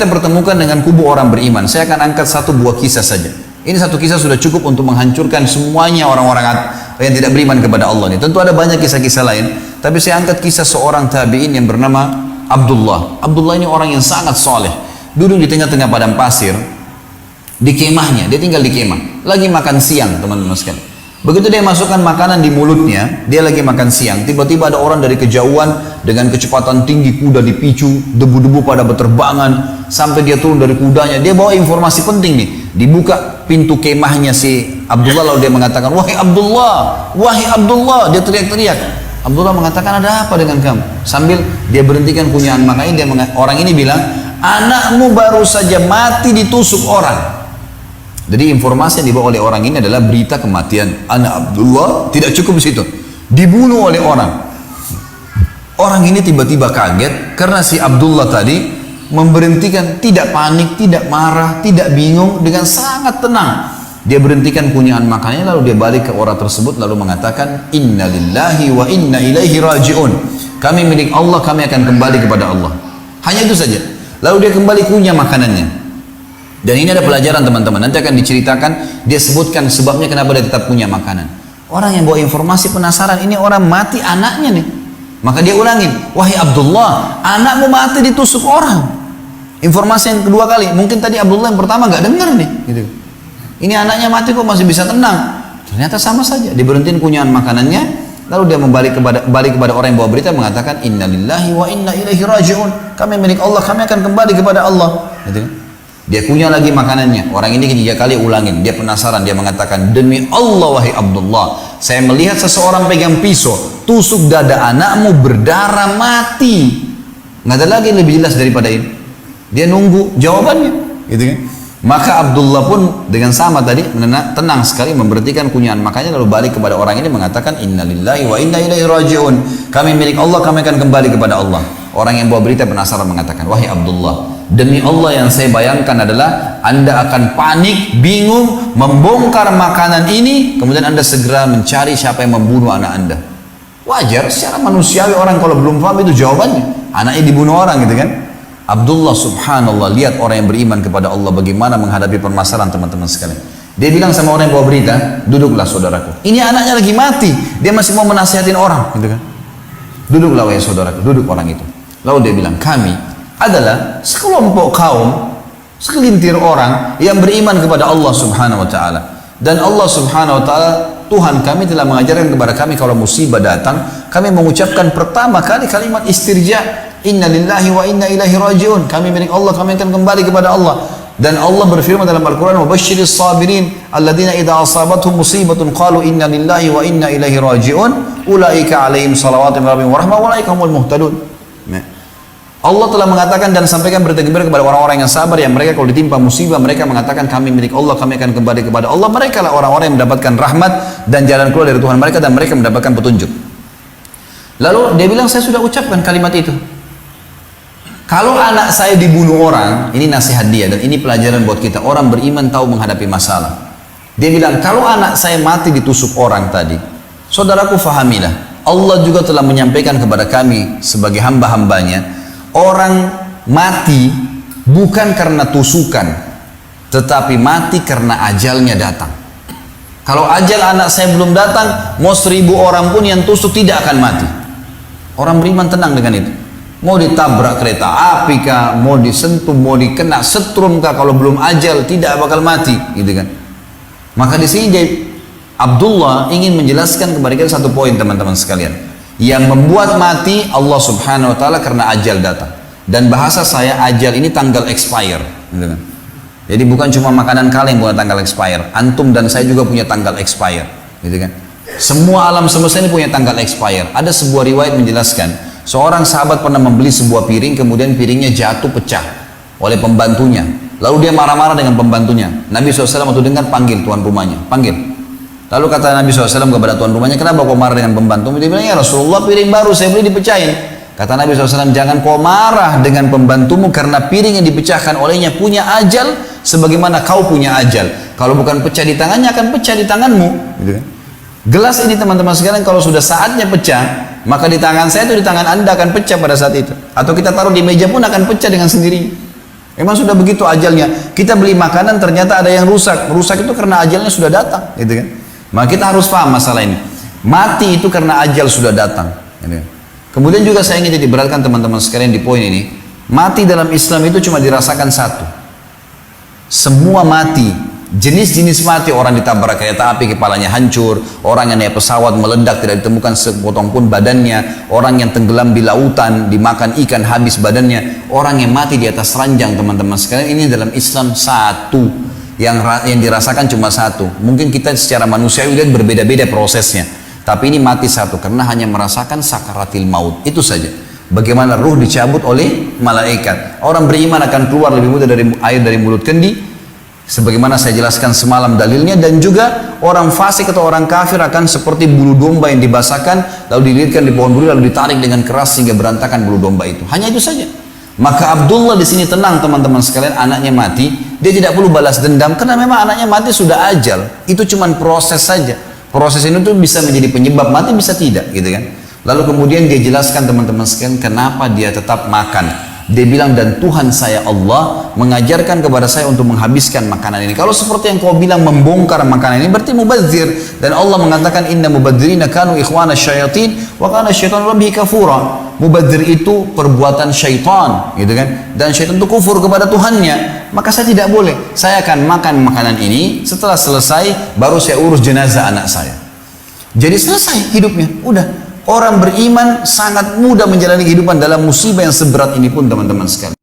kita pertemukan dengan kubu orang beriman. Saya akan angkat satu buah kisah saja. Ini satu kisah sudah cukup untuk menghancurkan semuanya orang-orang yang tidak beriman kepada Allah ini. Tentu ada banyak kisah-kisah lain, tapi saya angkat kisah seorang tabi'in yang bernama Abdullah. Abdullah ini orang yang sangat soleh, duduk di tengah-tengah padang pasir, di kemahnya, dia tinggal di kemah, lagi makan siang teman-teman sekalian. Begitu dia masukkan makanan di mulutnya, dia lagi makan siang, tiba-tiba ada orang dari kejauhan dengan kecepatan tinggi, kuda dipicu, debu-debu pada berterbangan, sampai dia turun dari kudanya, dia bawa informasi penting nih, dibuka pintu kemahnya si Abdullah, lalu dia mengatakan, wahai Abdullah, dia teriak-teriak. Abdullah mengatakan, ada apa dengan kamu? Sambil dia berhentikan kunyahan makannya, orang ini bilang, anakmu baru saja mati ditusuk orang. Jadi informasi yang dibawa oleh orang ini adalah berita kematian anak Abdullah. Tidak cukup di situ, dibunuh oleh orang. Orang ini tiba-tiba kaget karena si Abdullah tadi memberhentikan, tidak panik, tidak marah, tidak bingung, dengan sangat tenang. Dia berhentikan kunyahan makannya, lalu dia balik ke orang tersebut lalu mengatakan, Inna lillahi wa inna ilaihi raji'un. Kami milik Allah, kami akan kembali kepada Allah. Hanya itu saja. Lalu dia kembali kunyah makanannya. Dan ini ada pelajaran teman-teman, nanti akan diceritakan, dia sebutkan sebabnya kenapa dia tetap punya makanan. Orang yang bawa informasi penasaran, ini orang mati anaknya nih. Maka dia ulangin, wahai Abdullah, anakmu mati ditusuk orang. Informasi yang kedua kali, mungkin tadi Abdullah yang pertama gak dengar nih. Gitu. Ini anaknya mati kok masih bisa tenang. Ternyata sama saja, diberhentiin kunyahan makanannya, lalu dia balik kepada orang yang bawa berita mengatakan, Inna lillahi wa inna ilaihi raji'un. Kami milik Allah, kami akan kembali kepada Allah. Gitu. Dia kunyah lagi makanannya. Orang ini ketiga kali ulangin. Dia penasaran. Dia mengatakan, demi Allah wahai Abdullah, saya melihat seseorang pegang pisau, tusuk dada anakmu, berdarah, mati. Nggak ada lagi lebih jelas daripada ini. Dia nunggu jawabannya, gitu kan? Maka Abdullah pun dengan sama tadi tenang sekali memberhentikan kunyahan makannya, lalu balik kepada orang ini mengatakan, Inna lillahi wa inna ilaihi raji'un. Kami milik Allah, kami akan kembali kepada Allah. Orang yang bawa berita penasaran mengatakan, wahai Abdullah, demi Allah yang saya bayangkan adalah Anda akan panik, bingung, membongkar makanan ini, kemudian Anda segera mencari siapa yang membunuh anak Anda. Wajar, secara manusiawi orang kalau belum paham itu jawabannya. Anaknya dibunuh orang gitu kan. Abdullah subhanallah, lihat orang yang beriman kepada Allah bagaimana menghadapi permasalahan teman-teman sekalian. Dia bilang sama orang yang bawa berita, duduklah saudaraku. Ini anaknya lagi mati, dia masih mau menasihatin orang gitu kan. Duduklah wahai saudaraku, duduk orang itu. Lalu dia bilang, kami adalah sekelompok kaum, segelintir orang yang beriman kepada Allah subhanahu wa ta'ala. Dan Allah subhanahu wa ta'ala, Tuhan kami telah mengajarkan kepada kami kalau musibah datang, kami mengucapkan pertama kali kalimat istirja, Inna lillahi wa inna ilaihi raji'un. Kami milik Allah, kami akan kembali kepada Allah. Dan Allah berfirman dalam Al-Quran, وَبَشِّرِ الصَّابِرِينَ الَّذِينَ إِذَا أَصَابَتْهُمْ مُصِيبَةٌ قَالُوا إِنَّا لِلَّهِ وَإِنَّا إِلَيْهِ رَاجِعُونَ أُولَٰئِكَ عَلَيْهِمْ صَلَوَاتٌ مِّن رَّبِّهِمْ وَرَحْمَةٌ وَأُولَٰئِكَ هُمُ الْمُهْتَدُونَ. Allah telah mengatakan dan sampaikan berita gembira kepada orang-orang yang sabar, yang mereka kalau ditimpa musibah mereka mengatakan kami milik Allah, kami akan kembali kepada Allah. Mereka lah orang-orang yang mendapatkan rahmat dan jalan keluar dari Tuhan mereka, dan mereka mendapatkan petunjuk. Lalu dia bilang, saya sudah ucapkan kalimat itu. Kalau anak saya dibunuh orang, ini nasihat dia dan ini pelajaran buat kita. Orang beriman tahu menghadapi masalah. Dia bilang, kalau anak saya mati ditusuk orang tadi, saudaraku fahamilah, Allah juga telah menyampaikan kepada kami sebagai hamba-hambanya, orang mati bukan karena tusukan, tetapi mati karena ajalnya datang. Kalau ajal anak saya belum datang, mau 1000 orang pun yang tusuk tidak akan mati. Orang beriman tenang dengan itu. Mau ditabrak kereta api kah, mau disentuh, mau dikena setrum kah, kalau belum ajal tidak bakal mati, gitu kan. Maka di sini Abdullah ingin menjelaskan kepada kita satu poin teman-teman sekalian. Yang membuat mati Allah subhanahu wa ta'ala karena ajal datang. Dan bahasa saya, ajal ini tanggal expire, gitu kan. Jadi bukan cuma makanan kalian yang punya tanggal expire, antum dan saya juga punya tanggal expire, gitu kan. Semua alam semesta ini punya tanggal expire. Ada sebuah riwayat menjelaskan, seorang sahabat pernah membeli sebuah piring, kemudian piringnya jatuh pecah oleh pembantunya. Lalu dia marah-marah dengan pembantunya. Nabi SAW waktu dengar, panggil tuan rumahnya, panggil. Lalu kata Nabi SAW kepada tuan rumahnya, kenapa kau marah dengan pembantu? Dia bilang, ya Rasulullah, piring baru saya beli dipecahin. Kata Nabi SAW, jangan kau marah dengan pembantumu karena piring yang dipecahkan olehnya punya ajal sebagaimana kau punya ajal. Kalau bukan pecah di tangannya, akan pecah di tanganmu. Gitu kan? Gelas ini teman-teman sekalian, kalau sudah saatnya pecah, maka di tangan saya itu, di tangan Anda akan pecah pada saat itu. Atau kita taruh di meja pun akan pecah dengan sendirinya. Memang sudah begitu ajalnya. Kita beli makanan ternyata ada yang rusak. Rusak itu karena ajalnya sudah datang, gitu kan? Maka kita harus paham masalah ini. Mati itu karena ajal sudah datang. Gitu kan? Kemudian juga saya ingin diberatkan teman-teman sekalian di poin ini. Mati dalam Islam itu cuma dirasakan satu. Semua mati. Jenis-jenis mati, orang ditabrak kereta api kepalanya hancur, orang yang naik pesawat meledak tidak ditemukan sepotong pun badannya, orang yang tenggelam di lautan dimakan ikan habis badannya, orang yang mati di atas ranjang teman-teman sekalian. Ini dalam Islam satu yang dirasakan cuma satu. Mungkin kita secara manusiawi lihat berbeda-beda prosesnya, tapi ini mati satu karena hanya merasakan sakaratil maut, itu saja. Bagaimana ruh dicabut oleh malaikat. Orang beriman akan keluar lebih mudah dari air dari mulut kendi, sebagaimana saya jelaskan semalam dalilnya. Dan juga orang fasik atau orang kafir akan seperti bulu domba yang dibasahkan lalu dililitkan di pohon duri lalu ditarik dengan keras sehingga berantakan bulu domba itu. Hanya itu saja. Maka Abdullah di sini tenang teman-teman sekalian, anaknya mati, dia tidak perlu balas dendam karena memang anaknya mati sudah ajal. Itu cuma proses saja. Proses ini tuh bisa menjadi penyebab mati, bisa tidak, gitu kan? Lalu kemudian dia jelaskan teman-teman sekalian kenapa dia tetap makan. Dia bilang, dan Tuhan saya Allah mengajarkan kepada saya untuk menghabiskan makanan ini. Kalau seperti yang kau bilang membongkar makanan ini berarti mubadzir. Dan Allah mengatakan inna mubadzirina kanu ikhwana syayatin wa kana syaitan rabbihi kafura. Mubadzir itu perbuatan syaitan, gitu kan? Dan syaitan itu kufur kepada Tuhannya. Maka saya tidak boleh. Saya akan makan makanan ini, setelah selesai baru saya urus jenazah anak saya. Jadi selesai hidupnya, udah. Orang beriman sangat mudah menjalani kehidupan dalam musibah yang seberat ini pun teman-teman sekalian.